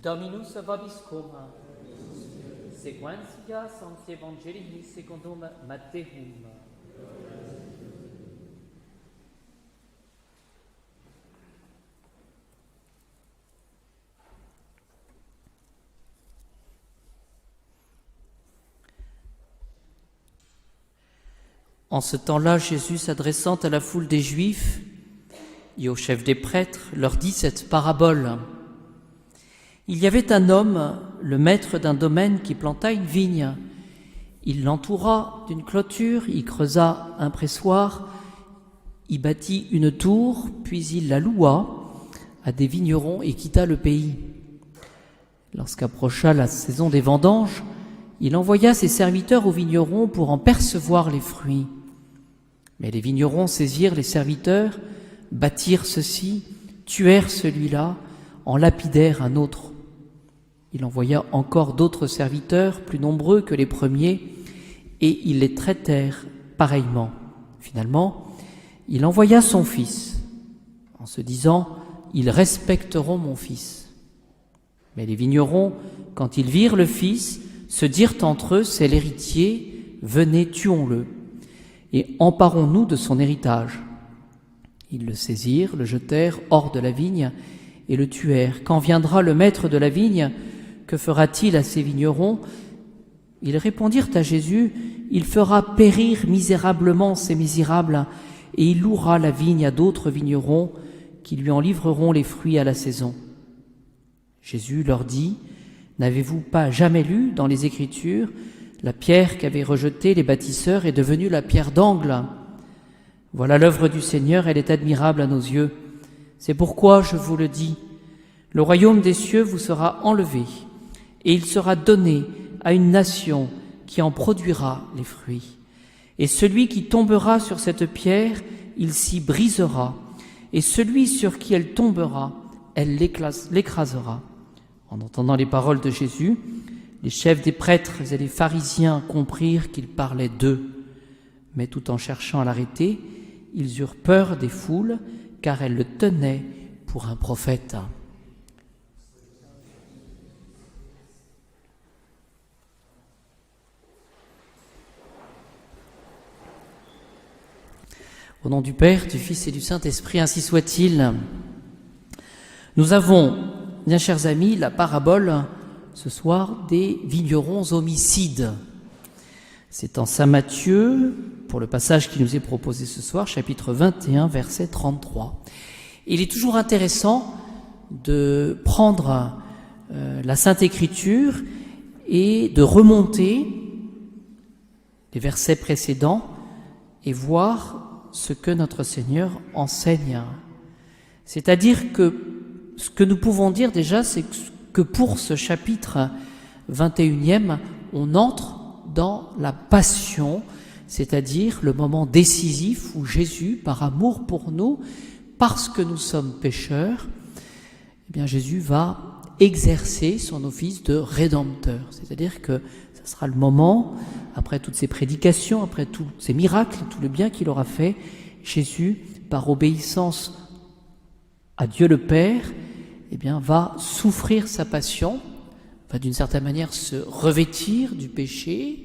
Dominus vobiscum, sequentia sancti Evangelii secundum Matteum. En ce temps-là, Jésus, s'adressant à la foule des Juifs et aux chefs des prêtres, leur dit cette parabole. Il y avait un homme, le maître d'un domaine, qui planta une vigne. Il l'entoura d'une clôture, y creusa un pressoir, y bâtit une tour, puis il la loua à des vignerons et quitta le pays. Lorsqu'approcha la saison des vendanges, il envoya ses serviteurs aux vignerons pour en percevoir les fruits. Mais les vignerons saisirent les serviteurs, battirent ceux-ci, tuèrent celui-là, en lapidèrent un autre. Il envoya encore d'autres serviteurs, plus nombreux que les premiers, et ils les traitèrent pareillement. Finalement, il envoya son fils, en se disant « Ils respecteront mon fils ». Mais les vignerons, quand ils virent le fils, se dirent entre eux « C'est l'héritier, venez, tuons-le, et emparons-nous de son héritage ». Ils le saisirent, le jetèrent hors de la vigne et le tuèrent. Quand viendra le maître de la vigne, que fera-t-il à ces vignerons ? Ils répondirent à Jésus, « Il fera périr misérablement ces misérables, et il louera la vigne à d'autres vignerons qui lui en livreront les fruits à la saison. » Jésus leur dit, « N'avez-vous pas jamais lu dans les Écritures, la pierre qu'avaient rejetée les bâtisseurs est devenue la pierre d'angle. Voilà l'œuvre du Seigneur, elle est admirable à nos yeux. C'est pourquoi je vous le dis, le royaume des cieux vous sera enlevé, et il sera donné à une nation qui en produira les fruits. Et celui qui tombera sur cette pierre, il s'y brisera, et celui sur qui elle tombera, elle l'écrasera. » En entendant les paroles de Jésus, les chefs des prêtres et les pharisiens comprirent qu'il parlait d'eux. Mais tout en cherchant à l'arrêter, ils eurent peur des foules, car elles le tenaient pour un prophète. Au nom du Père, du Fils et du Saint-Esprit, ainsi soit-il. Nous avons, bien chers amis, la parabole ce soir des vignerons homicides. C'est en Saint Matthieu, pour le passage qui nous est proposé ce soir, chapitre 21, verset 33. Il est toujours intéressant de prendre la Sainte Écriture et de remonter les versets précédents et voir ce que notre Seigneur enseigne. C'est-à-dire que ce que nous pouvons dire déjà, c'est que pour ce chapitre 21e, on entre dans la passion, c'est-à-dire le moment décisif où Jésus, par amour pour nous, parce que nous sommes pécheurs, eh bien Jésus va exercer son office de rédempteur. C'est-à-dire que ce sera le moment, après toutes ces prédications, après tous ces miracles, tout le bien qu'il aura fait, Jésus, par obéissance à Dieu le Père, eh bien, va souffrir sa passion, va d'une certaine manière se revêtir du péché,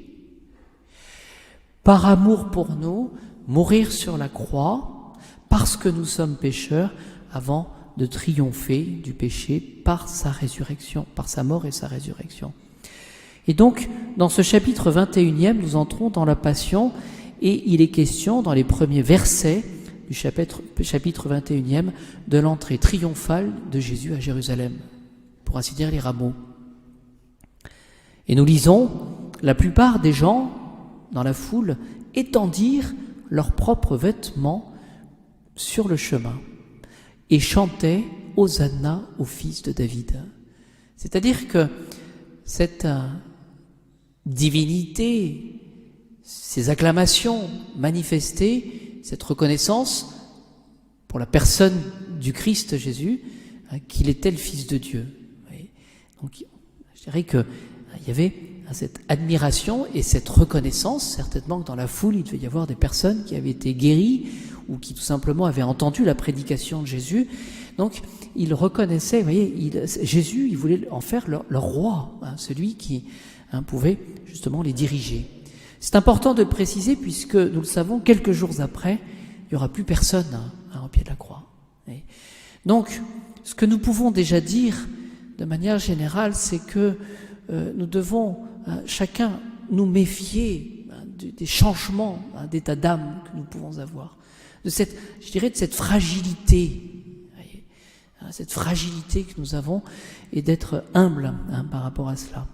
par amour pour nous, mourir sur la croix, parce que nous sommes pécheurs, avant de triompher du péché par sa résurrection, par sa mort et sa résurrection. Et donc, dans ce chapitre 21e, nous entrons dans la passion, et il est question, dans les premiers versets du chapitre 21e, de l'entrée triomphale de Jésus à Jérusalem, pour ainsi dire les rameaux. Et nous lisons, la plupart des gens dans la foule étendirent leurs propres vêtements sur le chemin et chantaient Hosanna au fils de David. C'est-à-dire que cette divinité, ces acclamations manifestées, cette reconnaissance pour la personne du Christ Jésus, qu'il était le Fils de Dieu. Donc, je dirais qu'il y avait cette admiration et cette reconnaissance. Certainement que dans la foule, il devait y avoir des personnes qui avaient été guéries ou qui tout simplement avaient entendu la prédication de Jésus, Donc, ils reconnaissaient, vous voyez, Jésus, il voulait en faire leur roi, celui qui pouvait justement les diriger. C'est important de le préciser puisque, nous le savons, quelques jours après, il n'y aura plus personne au pied de la croix. Et donc, ce que nous pouvons déjà dire de manière générale, c'est que nous devons chacun nous méfier des changements d'état d'âme que nous pouvons avoir, de cette fragilité, cette fragilité que nous avons, et d'être humble par rapport à cela.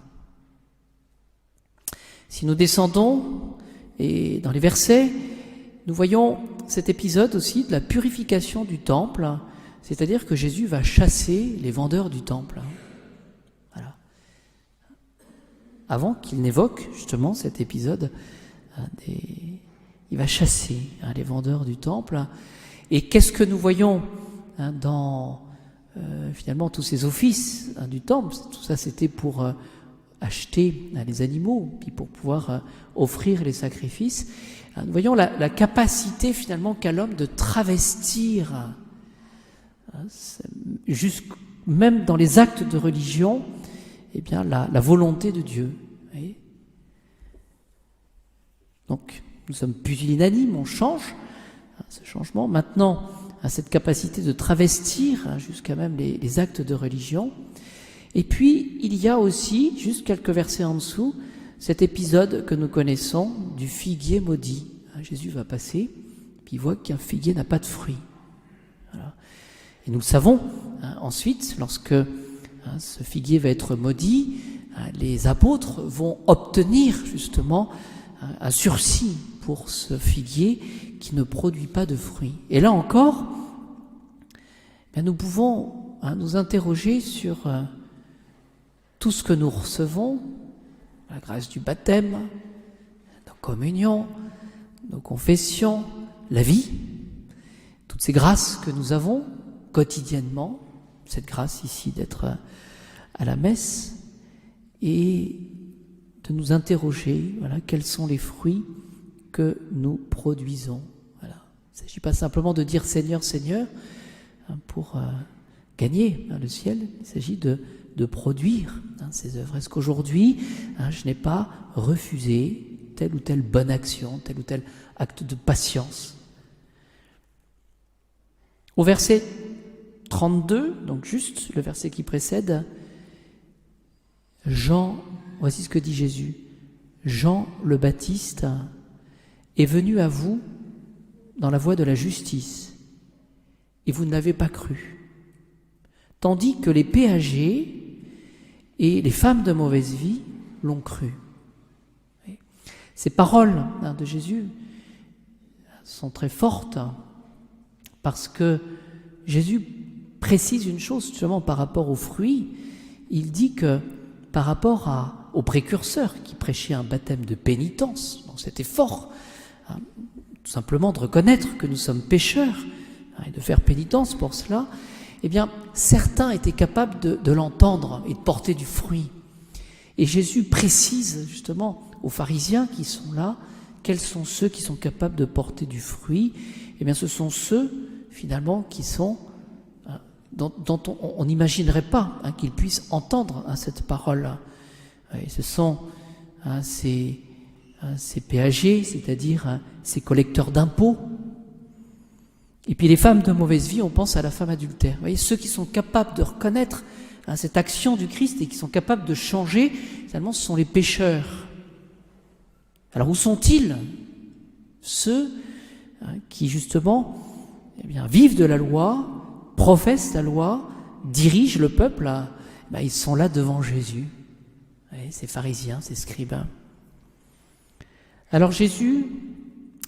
Si nous descendons, et dans les versets, nous voyons cet épisode aussi de la purification du temple, c'est-à-dire que Jésus va chasser les vendeurs du temple. Voilà. Avant qu'il n'évoque justement cet épisode, il va chasser les vendeurs du temple. Et qu'est-ce que nous voyons dans finalement tous ces offices du temple? Tout ça, c'était pour acheter les animaux, puis pour pouvoir offrir les sacrifices. Nous voyons la capacité finalement qu'a l'homme de travestir, même dans les actes de religion, eh bien la volonté de Dieu. Voyez. Donc nous sommes pusillanimes, on change, ce changement. Maintenant, cette capacité de travestir jusqu'à même les actes de religion. Et puis, il y a aussi, juste quelques versets en dessous, cet épisode que nous connaissons du figuier maudit. Jésus va passer, puis il voit qu'un figuier n'a pas de fruits. Voilà. Et nous le savons, ensuite, lorsque ce figuier va être maudit, les apôtres vont obtenir justement un sursis pour ce figuier qui ne produit pas de fruits. Et là encore, nous pouvons nous interroger sur tout ce que nous recevons, la grâce du baptême, nos communions, nos confessions, la vie, toutes ces grâces que nous avons quotidiennement, cette grâce ici d'être à la messe, et de nous interroger, voilà, quels sont les fruits que nous produisons. Voilà. Il ne s'agit pas simplement de dire Seigneur, Seigneur, pour gagner le ciel, il s'agit de produire ces œuvres. Est-ce qu'aujourd'hui, je n'ai pas refusé telle ou telle bonne action, tel ou tel acte de patience? Au verset 32, donc juste le verset qui précède, voici ce que dit Jésus. Jean le Baptiste est venu à vous dans la voie de la justice, et vous ne l'avez pas cru. Tandis que les péagers et les femmes de mauvaise vie l'ont cru. Ces paroles de Jésus sont très fortes parce que Jésus précise une chose justement par rapport aux fruits. Il dit que par rapport aux précurseurs qui prêchaient un baptême de pénitence, donc cet effort, tout simplement de reconnaître que nous sommes pécheurs et de faire pénitence pour cela, eh bien, certains étaient capables de l'entendre et de porter du fruit. Et Jésus précise justement aux pharisiens qui sont là, quels sont ceux qui sont capables de porter du fruit. Eh bien, ce sont ceux, finalement, qui sont, dont on n'imaginerait pas qu'ils puissent entendre cette parole. Et ce sont ces péagers, c'est-à-dire ces collecteurs d'impôts. Et puis les femmes de mauvaise vie, on pense à la femme adultère. Vous voyez, ceux qui sont capables de reconnaître cette action du Christ et qui sont capables de changer, finalement, ce sont les pécheurs. Alors où sont-ils? Ceux qui, justement, vivent de la loi, professent la loi, dirigent le peuple, ils sont là devant Jésus. Vous voyez, ces pharisiens, ces scribes. Alors Jésus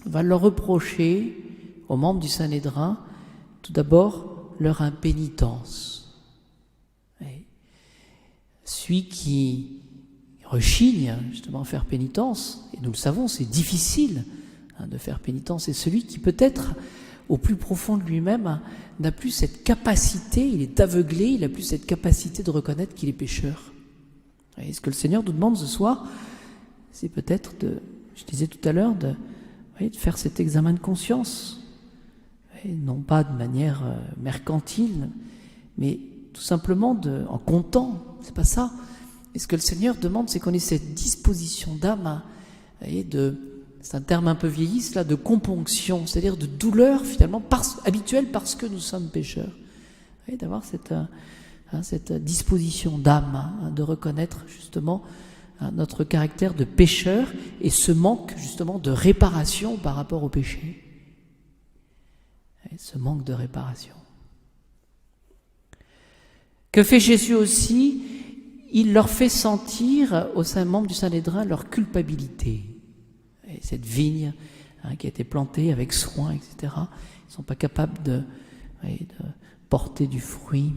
va leur reprocher aux membres du Sanhédrin, tout d'abord, leur impénitence. Celui qui rechigne justement à faire pénitence, et nous le savons, c'est difficile de faire pénitence, c'est celui qui peut-être, au plus profond de lui-même, n'a plus cette capacité, il est aveuglé, il n'a plus cette capacité de reconnaître qu'il est pécheur. Et ce que le Seigneur nous demande ce soir, c'est peut-être je disais tout à l'heure, de faire cet examen de conscience. et non pas de manière mercantile, mais tout simplement en comptant. C'est pas ça. Et ce que le Seigneur demande, c'est qu'on ait cette disposition d'âme, c'est un terme un peu vieilliste là, de componction, c'est-à-dire de douleur finalement habituelle parce que nous sommes pécheurs. Et d'avoir cette disposition d'âme, de reconnaître justement notre caractère de pécheur et ce manque justement de réparation par rapport au péché. Et ce manque de réparation. Que fait Jésus aussi? Il leur fait sentir aux membres du Sanhédrin leur culpabilité. Et cette vigne qui a été plantée avec soin, etc., ils ne sont pas capables de porter du fruit.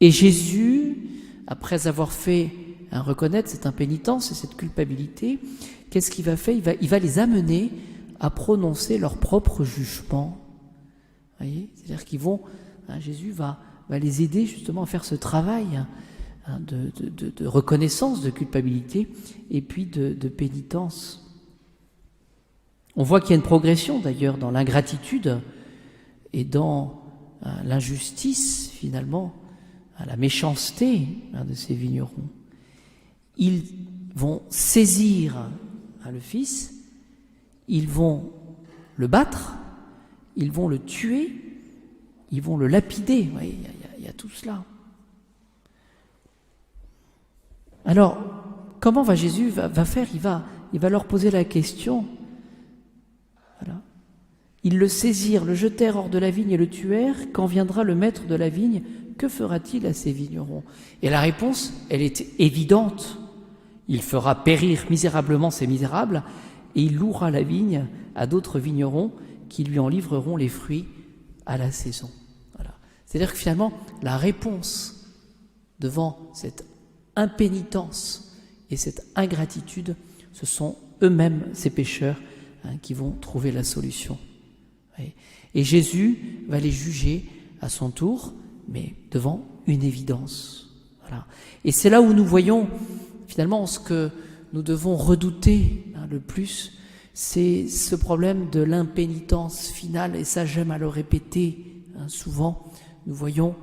Et Jésus, après avoir fait reconnaître cette impénitence et cette culpabilité, qu'est-ce qu'il va faire? Il va les amener à prononcer leur propre jugement. Voyez, c'est-à-dire Jésus va les aider justement à faire ce travail de reconnaissance, de culpabilité et puis de pénitence. On voit qu'il y a une progression d'ailleurs dans l'ingratitude et dans l'injustice finalement, la méchanceté de ces vignerons. Ils vont saisir le Fils, ils vont le battre, ils vont le tuer, ils vont le lapider. Oui, il y a tout cela. Alors, comment Jésus va faire? Il va leur poser la question. Voilà. Ils le saisirent, le jetèrent hors de la vigne et le tuèrent. Quand viendra le maître de la vigne, que fera-t-il à ces vignerons? Et la réponse, elle est évidente. Il fera périr misérablement ces misérables et il louera la vigne à d'autres vignerons qui lui en livreront les fruits à la saison. Voilà. C'est-à-dire que finalement, la réponse devant cette impénitence et cette ingratitude, ce sont eux-mêmes, ces pécheurs, qui vont trouver la solution. Et Jésus va les juger à son tour, mais devant une évidence. Voilà. Et c'est là où nous voyons finalement ce que nous devons redouter le plus, c'est ce problème de l'impénitence finale, et ça j'aime à le répéter souvent. Nous voyons,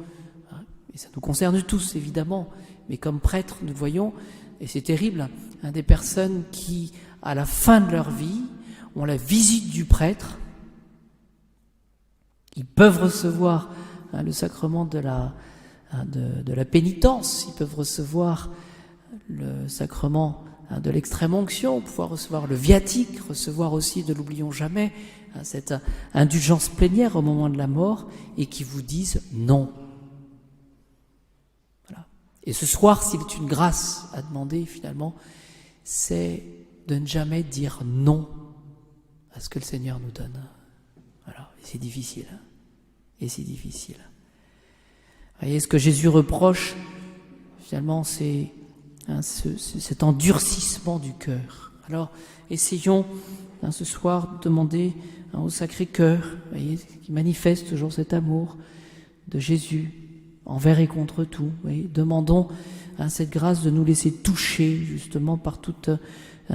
et ça nous concerne tous évidemment, mais comme prêtres nous voyons, et c'est terrible, des personnes qui à la fin de leur vie ont la visite du prêtre. Ils peuvent recevoir le sacrement de la pénitence, ils peuvent recevoir le sacrement de l'extrême-onction, pouvoir recevoir le viatique, recevoir aussi, ne l'oublions jamais, cette indulgence plénière au moment de la mort, et qui vous disent non. Voilà. Et ce soir, s'il est une grâce à demander finalement, c'est de ne jamais dire non à ce que le Seigneur nous donne. Voilà. Et c'est difficile. Et c'est difficile. Vous voyez, ce que Jésus reproche, finalement, c'est cet endurcissement du cœur. Alors, essayons ce soir de demander au Sacré-Cœur, voyez, qui manifeste toujours cet amour de Jésus envers et contre tout. Voyez, demandons cette grâce de nous laisser toucher justement par tout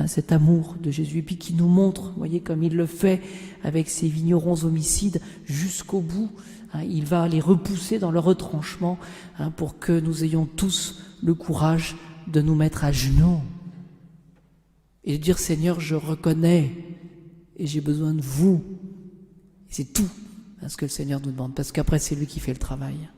cet amour de Jésus, et puis qui nous montre, voyez, comme il le fait avec ces vignerons homicides jusqu'au bout. Il va les repousser dans leur retranchement pour que nous ayons tous le courage de nous mettre à genoux et de dire: Seigneur, je reconnais et j'ai besoin de vous. Et c'est tout ce que le Seigneur nous demande, parce qu'après c'est lui qui fait le travail.